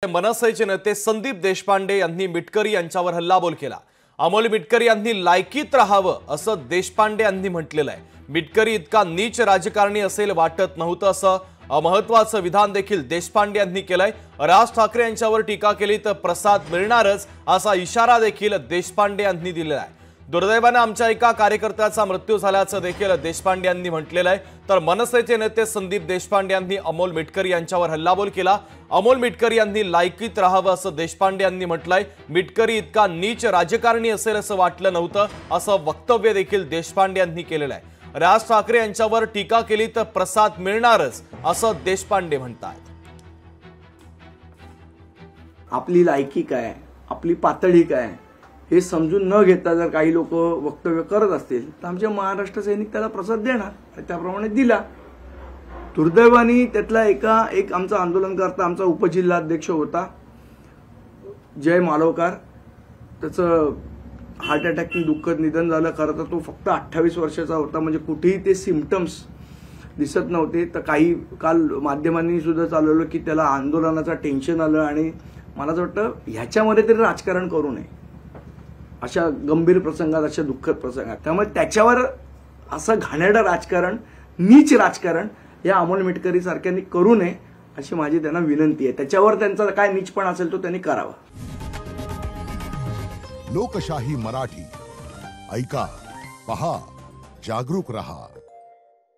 मनसेचे नेते संदीप देशपांडे यांनी मिटकरी यांच्यावर हल्लाबोल केला। अमोल मिटकरी यांनी लायकीत राहावं असं देशपांडे यांनी म्हटलेलं आहे। मिटकरी इतका नीच राजकारणी असेल वाटत नव्हतं असं महत्त्वाचं विधान देखील देशपांडे यांनी केलंय। राज ठाकरे यांच्यावर टीका केली तर प्रसाद मिळणारच असा इशारा देखील देशपांडे यांनी दिलेला आहे। दुर्दैवाने आमच्या एका कार्यकर्त्याचा मृत्यू झाल्याचं देखील देशपांडे यांनी म्हटलेलं आहे। तर मनसेचे नेते संदीप देशपांडे यांनी अमोल मिटकरी यांच्यावर हल्लाबोल केला। अमोल मिटकरी यांनी लायकीत राहावं असं देशपांडे यांनी म्हटलंय। मिटकरी इतका नीच राजकारणी असेल असं वाटलं नव्हतं असं वक्तव्य देखील देशपांडे यांनी केलेलं आहे। राज ठाकरे यांच्यावर टीका केली तर प्रसाद मिळणारच असं देशपांडे म्हणतात। आपली लायकी काय, आपली पातळी काय हे समजून न घेता जर काही लोक वक्तव्य करत असतील तर आमच्या महाराष्ट्र सैनिक त्याला प्रसाद देणार, त्याप्रमाणे दिला। दुर्दैवाने त्यातला एक आमचा आंदोलनकर्ता आमचा उपजिल्हाध्यक्ष होता जय मालवकार, त्याचं हार्ट अटॅकने दुःखद निधन झालं। खरं तर तो फक्त 28 वर्षाचा होता, म्हणजे कुठेही ते सिम्पटम्स दिसत नव्हते। तर काही काल माध्यमांनी सुद्धा चालवलं की त्याला आंदोलनाचं टेन्शन आलं आणि मला असं वाटतं ह्याच्यामध्ये तरी राजकारण करू नये अशा गंभीर प्रसंगात, अशा दुःखद प्रसंगात। त्यामुळे त्याच्यावर असं घाणेरडं राजकारण, नीच राजकारण या अमोल मिटकरी सारख्यांनी करू नये अशी माझी त्यांना विनंती आहे। त्याच्यावर त्यांचा काय नीचपण असेल तो त्यांनी करावा। लोकशाही मराठी ऐका, पहा, जागरूक रहा।